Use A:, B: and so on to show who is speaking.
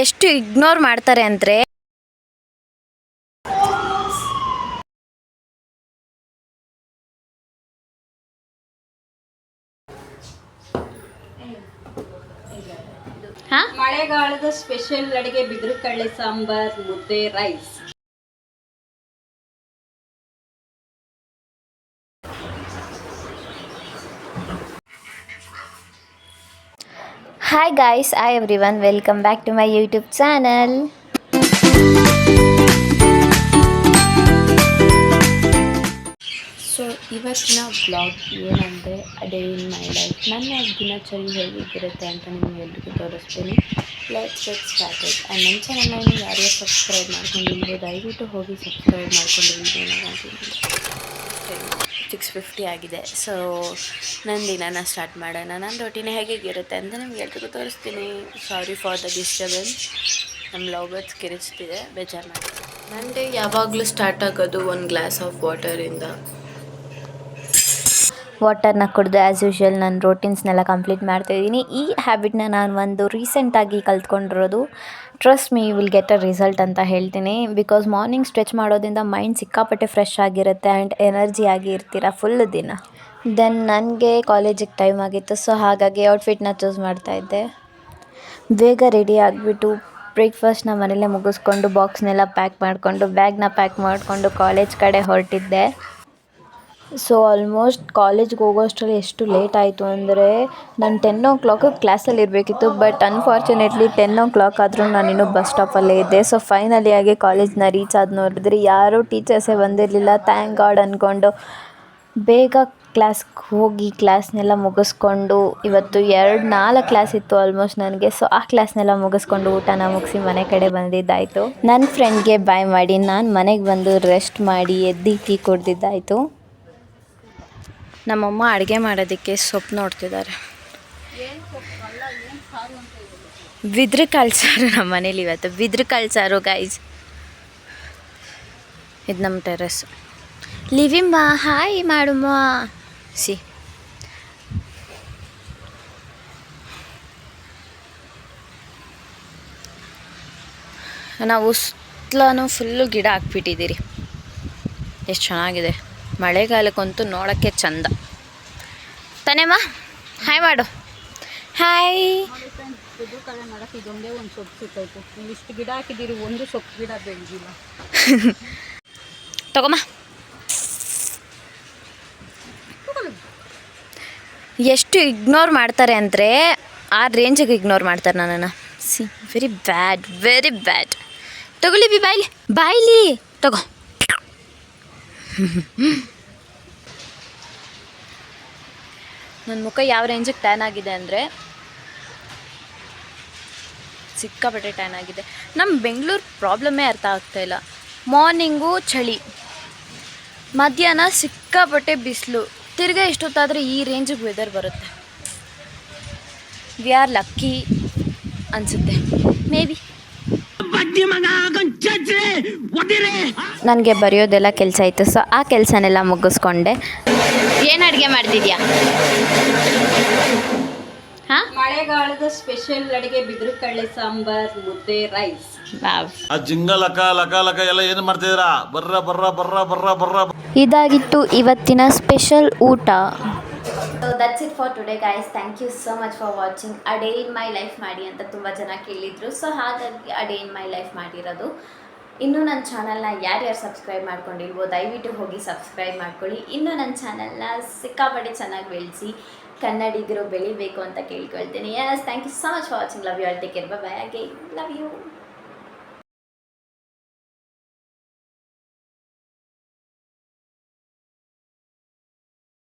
A: ಎಷ್ಟು ಇಗ್ನೋರ್ ಮಾಡ್ತಾರೆ ಅಂದರೆ
B: ಮಳೆಗಾಲದ ಸ್ಪೆಷಲ್ ಅಡಿಗೆ ಬಿದಿರು ಕಳ್ಳೆ ಸಾಂಬಾರ್, ಮುದ್ದೆ, rice.
A: Hi guys, hi everyone, welcome back to my YouTube channel. So ಇವತ್ತಿನ ವ್ಲಾಗ್ ಏನಂದರೆ ಡೇ ಇನ್ ಮೈ ಲೈಫ್. ನನ್ನ ದಿನಚರಿ ಹೇಗಿರುತ್ತೆ ಅಂತ ನಿಮಗೆ ಎಲ್ರಿಗೂ ತೋರಿಸ್ತೀನಿ. Let's get started. ಆ್ಯಂಡ್ ನನ್ನ ಚಾನಲ್ನ ಇನ್ನು ಯಾರ್ಯಾರು ಸಬ್ಸ್ಕ್ರೈಬ್ ಮಾಡ್ಕೊಂಡಿಲ್ವೋ ದಯವಿಟ್ಟು ಹೋಗಿ ಸಬ್ಸ್ಕ್ರೈಬ್ ಮಾಡ್ಕೊಂಡು ವಿಡಿಯೋನ 6:50 ಆಗಿದೆ. ಸೊ ನನ್ನ ದಿನನ ಸ್ಟಾರ್ಟ್ ಮಾಡೋಣ. ನನ್ನ ರೊಟೀನ್ ಹೇಗಿರುತ್ತೆ ಅಂತ ನಿಮ್ಗೆ ಎಲ್ರಿಗೂ ತೋರಿಸ್ತೀನಿ. Sorry for the disturbance. ನಮ್ಮ ಲವ್ ಬರ್ಡ್ಸ್ ಕಿರಿಸ್ತಿದೆ, ಬೇಜಾರು ಮಾಡಿ. ನನ್ನ ಡೇ ಯಾವಾಗಲೂ ಸ್ಟಾರ್ಟ್ ಆಗೋದು ಒಂದು ಗ್ಲಾಸ್ ಆಫ್ ವಾಟರಿಂದ. ವಾಟರ್ನ ಕುಡಿದು ಆ್ಯಸ್ ಯೂಶ್ವಲ್ ನನ್ನ ರೋಟೀನ್ಸ್ನೆಲ್ಲ ಕಂಪ್ಲೀಟ್ ಮಾಡ್ತಾಯಿದ್ದೀನಿ. ಈ ಹ್ಯಾಬಿಟ್ನ ನಾನು ಒಂದು ರೀಸೆಂಟಾಗಿ ಕಲ್ತ್ಕೊಂಡಿರೋದು. Trust me, will get a result ಅಂತ ಹೇಳ್ತೀನಿ. ಬಿಕಾಸ್ ಮಾರ್ನಿಂಗ್ ಸ್ಟ್ರೆಚ್ ಮಾಡೋದ್ರಿಂದ ಮೈಂಡ್ ಸಿಕ್ಕಾಪಟ್ಟೆ ಫ್ರೆಶ್ ಆಗಿರುತ್ತೆ ಆ್ಯಂಡ್ ಎನರ್ಜಿ ಆಗಿ ಇರ್ತೀರ ಫುಲ್ ದಿನ. ದೆನ್ ನನಗೆ ಕಾಲೇಜಿಗೆ ಟೈಮ್ ಆಗಿತ್ತು. ಸೊ ಹಾಗಾಗಿ ಔಟ್ಫಿಟ್ನ ಚೂಸ್ ಮಾಡ್ತಾಯಿದ್ದೆ. ಬೇಗ ರೆಡಿ ಆಗಿಬಿಟ್ಟು ಬ್ರೇಕ್ಫಾಸ್ಟ್ನ ಮನೇಲೇ ಮುಗಿಸ್ಕೊಂಡು ಬಾಕ್ಸ್ನೆಲ್ಲ ಪ್ಯಾಕ್ ಮಾಡಿಕೊಂಡು ಬ್ಯಾಗ್ನ ಪ್ಯಾಕ್ ಮಾಡಿಕೊಂಡು ಕಾಲೇಜ್ ಕಡೆ ಹೊರಟಿದ್ದೆ. ಸೊ ಆಲ್ಮೋಸ್ಟ್ ಕಾಲೇಜ್ಗೆ ಹೋಗೋಷ್ಟರಲ್ಲಿ ಎಷ್ಟು ಲೇಟ್ ಆಯಿತು ಅಂದರೆ ನಾನು 10 o'clock ಕ್ಲಾಸಲ್ಲಿ ಇರಬೇಕಿತ್ತು. ಬಟ್ ಅನ್ಫಾರ್ಚುನೇಟ್ಲಿ 10 o'clock ಆದರೂ ನಾನಿನ್ನೂ ಬಸ್ ಸ್ಟಾಪಲ್ಲೇ ಇದ್ದೆ. ಸೊ ಫೈನಲಿ ಆಗಿ ಕಾಲೇಜ್ನ ರೀಚ್ ಆದ ನೋಡಿದ್ರೆ ಯಾರೂ ಟೀಚರ್ಸೇ ಬಂದಿರಲಿಲ್ಲ. ಥ್ಯಾಂಕ್ ಗಾಡ್ ಅಂದ್ಕೊಂಡು ಬೇಗ ಕ್ಲಾಸ್ಗೆ ಹೋಗಿ ಕ್ಲಾಸ್ನೆಲ್ಲ ಮುಗಿಸ್ಕೊಂಡು, ಇವತ್ತು 4 ಕ್ಲಾಸ್ ಇತ್ತು ಆಲ್ಮೋಸ್ಟ್ ನನಗೆ. ಸೊ ಆ ಕ್ಲಾಸ್ನೆಲ್ಲ ಮುಗಿಸ್ಕೊಂಡು ಊಟನ ಮುಗಿಸಿ ಮನೆ ಕಡೆ ಬಂದಿದ್ದಾಯಿತು. ನನ್ನ ಫ್ರೆಂಡ್ಗೆ ಬಾಯ್ ಮಾಡಿ ನಾನು ಮನೆಗೆ ಬಂದು ರೆಸ್ಟ್ ಮಾಡಿ ಎದ್ದು ಟೀ ಕುಡ್ದಿದ್ದಾಯಿತು. ನಮ್ಮಮ್ಮ ಅಡುಗೆ ಮಾಡೋದಕ್ಕೆ ಸೊಪ್ಪು ನೋಡ್ತಿದ್ದಾರೆ. ಬಿದ್ರ ಕಾಳು ಸಾರು ನಮ್ಮ ಮನೇಲಿ ಇವತ್ತು. ಬಿದ್ರ ಕಾಳು ಸಾರು ಗೈಸ್. ಇದು ನಮ್ಮ ಟೆರೆಸ್. ಲಿವಿಮ್ಮ ಹಾಯ್ ಮಾಡುಮ್ಮ. ಸಿ ನಾವು ಸುತ್ತಲೂ ಫುಲ್ಲು ಗಿಡ ಹಾಕ್ಬಿಟ್ಟಿದ್ದೀರಿ. ಎಷ್ಟು ಚೆನ್ನಾಗಿದೆ. ಮಳೆಗಾಲಕ್ಕಂತೂ ನೋಡೋಕ್ಕೆ ಚಂದ ತಾನೇಮ್ಮ. ಹಾಯ್ ಮಾಡು. ಹಾಯ್.
B: ಬಿದಿರು ಕಳೆ ಮಾಡಕ್ಕೆ ಇದೊಂದೇ ಒಂದು ಸೊಪ್ಪು ಸಿಕ್ಕಾಯ್ತು. ಇಷ್ಟು ಗಿಡ ಹಾಕಿದ್ದೀರಿ, ಒಂದು ಸೊಪ್ಪು ಗಿಡ ಬೆಳೆದಿಲ್ಲ.
A: ತಗೊಮ್ಮ. ಎಷ್ಟು ಇಗ್ನೋರ್ ಮಾಡ್ತಾರೆ ಅಂದರೆ ಆ ರೇಂಜಿಗೆ ಇಗ್ನೋರ್ ಮಾಡ್ತಾರೆ ನನ್ನನ್ನು. C very bad, very bad. ತಗೊಳ್ಳಿ ಬಿ ಬಾಯ್ಲಿ, ಬಾಯ್ಲಿ ತಗೋ. ನನ್ನ ಮುಖ ಯಾವ ರೇಂಜಿಗೆ ಟ್ಯಾನ್ ಆಗಿದೆ ಅಂದರೆ ಸಿಕ್ಕಾಪಟ್ಟೆ ಟ್ಯಾನ್ ಆಗಿದೆ. ನಮ್ಮ ಬೆಂಗಳೂರು ಪ್ರಾಬ್ಲಮ್ಮೇ ಅರ್ಥ ಆಗ್ತಾಯಿಲ್ಲ. ಮಾರ್ನಿಂಗು ಚಳಿ, ಮಧ್ಯಾಹ್ನ ಸಿಕ್ಕಾಪಟ್ಟೆ ಬಿಸಿಲು, ತಿರ್ಗಾ ಇಷ್ಟೊತ್ತಾದರೆ ಈ ರೇಂಜಿಗೆ ವೆದರ್ ಬರುತ್ತೆ. ವಿ ಆರ್ ಲಕ್ಕಿ ಅನಿಸುತ್ತೆ ಮೇ ಬಿ. ನನಗೆ ಬರೆಯೋದೆಲ್ಲ ಕೆಲಸ ಇತ್ತು. ಸೊ ಆ ಕೆಲಸನೆಲ್ಲ ಮುಗಿಸ್ಕೊಂಡೆ. ಏನು ಅಡುಗೆ ಮಾಡ್ತಿದ್ಯಾ? ಹಾಂ,
B: ಮಳೆಗಾಲದ ಸ್ಪೆಷಲ್ ಅಡಿಗೆ ಬಿದಿರು ಕಳ್ಳೆ ಸಾಂಬಾರ್, ಮುದ್ದೆ, ರೈಸ್.
C: ಜಿಂಗ ಲಕ ಲಕ ಲಕ ಎಲ್ಲ ಏನು ಮಾಡ್ತಿದ್ದೀರಾ? ಬರ್ರ ಬರ್ರ ಬರ್ರ ಬರ್ರ ಬರ್ರ.
A: ಇದಾಗಿತ್ತು ಇವತ್ತಿನ ಸ್ಪೆಷಲ್ ಊಟ. So that's it for today guys. Thank you so much for watching. A day in my life ಮಾಡಿ ಅಂತ ತುಂಬ ಜನ ಕೇಳಿದರು. ಸೊ ಹಾಗಾಗಿ ಅ ಡೇ ಇನ್ ಮೈ ಲೈಫ್ ಮಾಡಿರೋದು. ಇನ್ನೂ ನನ್ನ ಚಾನಲ್ನ ಯಾರ್ಯಾರು ಸಬ್ಸ್ಕ್ರೈಬ್ ಮಾಡ್ಕೊಂಡಿಲ್ವೋ ದಯವಿಟ್ಟು ಹೋಗಿ ಸಬ್ಸ್ಕ್ರೈಬ್ ಮಾಡ್ಕೊಳ್ಳಿ. ಇನ್ನೂ ನನ್ನ ಚಾನಲ್ನ ಸಿಕ್ಕಾಪಟ್ಟೆ ಚೆನ್ನಾಗಿ ಬೆಳೆಸಿ ಕನ್ನಡಿಗರು ಬೆಳಿಬೇಕು ಅಂತ ಕೇಳ್ಕೊಳ್ತೀನಿ. Yes, thank you so much for watching. Love you all. Take care. Bye bye. Again love you.